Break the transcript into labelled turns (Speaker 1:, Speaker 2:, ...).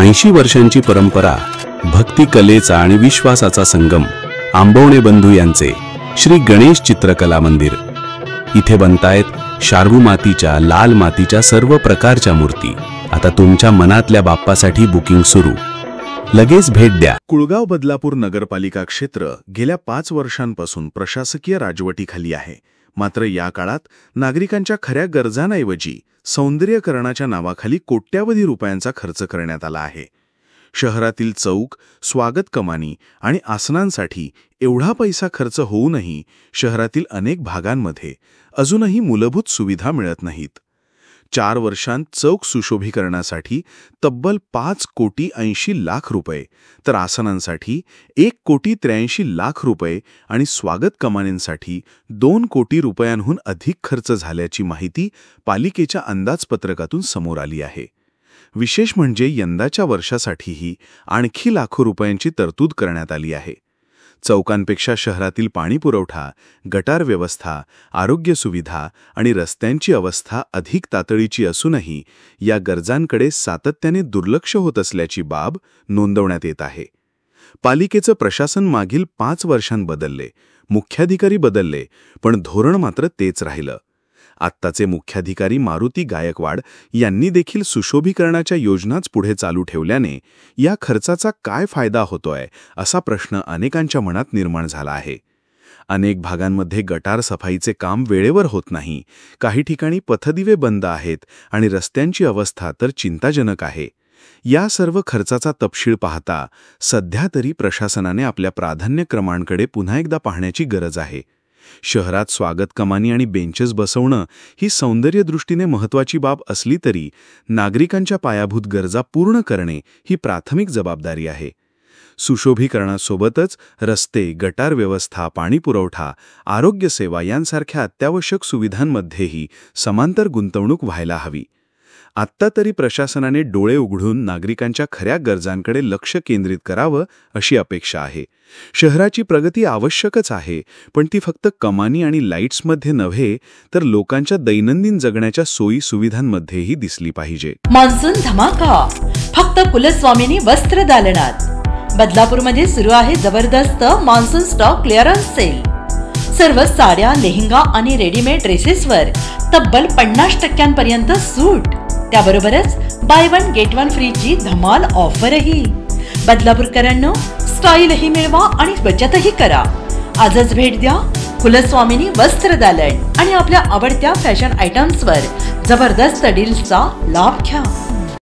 Speaker 1: 80 वर्षांची परंपरा, भक्ती कलेचा आणि विश्वासाचा संगम, आंबवणे बंधू यांचे श्री गणेश चित्रकला मंदिर। इथे बनतायत शार्दूल मातीच्या, लाल मातीच्या सर्व प्रकारच्या मूर्ती। आता तुमच्या मनातल्या बाप्पासाठी बुकिंग सुरू, लगेच भेट द्या।
Speaker 2: कुळगाव बदलापूर नगरपालिका क्षेत्र गेल्या 5 वर्षांपासून प्रशासकीय राजवटीखाली आहे। मात्र या काळात नागरिकांच्या खऱ्या गरजांऐवजी सौंदर्यीकरणाच्या नावाखाली कोट्यावधी रुपयांचा खर्च करण्यात आला आहे। शहरातील चौक, स्वागत कमानी आणि आसनांसाठी एवढा पैसा खर्च होऊनही शहरातील अनेक भागांमध्ये अजूनही मूलभूत सुविधा मिळत नाहीत। 4 वर्षांत चौक सुशोभीकरणासाठी तब्बल 5,80,00,000 रुपये, तर आसनांसाठी 1,83,00,000 रुपये आणि स्वागत कमानींसाठी 2 कोटी रुपयांहून अधिक खर्च झाल्याची माहिती पालिकेच्या अंदाजपत्रकातून समोर आली आहे। विशेष म्हणजे यंदाच्या वर्षासाठीही आणखी लाखो रुपयांची तरतूद करण्यात आली आहे। चौकांपेक्षा शहरातील पाणी पुरवठा, गटार व्यवस्था, आरोग्य सुविधा आणि रस्त्यांची अवस्था अधिक तातडीची असूनही या गरजांकडे सातत्याने दुर्लक्ष होत असल्याची बाब नोंदवण्यात येत आहे। पालिकेचं प्रशासन मागील 5 वर्षांत बदलले, मुख्याधिकारी बदलले, पण धोरण मात्र तेच राहिलं। आत्ताचे मुख्याधिकारी मारुती गायकवाड यांनी देखील सुशोभीकरणाच्या योजनाच पुढे चालू ठेवल्याने या खर्चाचा काय फायदा होतोय असा प्रश्न अनेकांच्या मनात निर्माण झाला आहे। अनेक भागांमध्ये गटार सफाईचे काम वेळेवर होत नाही, काही ठिकाणी पथदिवे बंद आहेत आणि रस्त्यांची अवस्था तर चिंताजनक आहे। या सर्व खर्चाचा तपशील पाहता सध्या तरी प्रशासनाने आपल्या प्राधान्यक्रमांकडे पुन्हा एकदा पाहण्याची गरज आहे। शहरात स्वागत कमानी आणि बेंचेस बसवणं ही सौंदर्यदृष्टीने महत्त्वाची बाब असली तरी नागरिकांच्या पायाभूत गरजा पूर्ण करणे ही प्राथमिक जबाबदारी आहे। सुशोभीकरणासोबतच रस्ते, गटार व्यवस्था, पाणी पुरवठा, आरोग्य सेवा यांसारख्या अत्यावश्यक सुविधांमध्येही समांतर गुंतवणूक व्हायला हवी। आत्ता तरी प्रशासनाने डोळे उघडून नागरिकांच्या खऱ्या गरजांकडे लक्ष केंद्रित करावं अशी अपेक्षा आहे। शहराची प्रगती आवश्यकच आहे, पण ती फक्त कमानी आणि लाईट्समध्ये नव्हे तर लोकांच्या दैनंदिन जगण्याच्या सोयी सुविधांमध्येही दिसली पाहिजे।
Speaker 3: मान्सून धमाका फक्त कुलस्वामिनी वस्त्र दालनात। बदलापूरमध्ये सुरू आहे जबरदस्त मान्सून स्टॉक क्लिअरन्स सेल। सर्व साड्या, लेहंगा आणि रेडीमेड ड्रेसेसवर तब्बल 50% सूट। त्याबरोबरच बाय 1 गेट 1 फ्रीची धमाल ऑफरही। बदलापूरकरांनो, स्टाईलही मिळवा आणि बचतही करा। आजच भेट द्या कुलस्वामिनी वस्त्र दालन आणि आपल्या आवडत्या फॅशन आयटम्सवर जबरदस्त डील्सचा लाभ घ्या।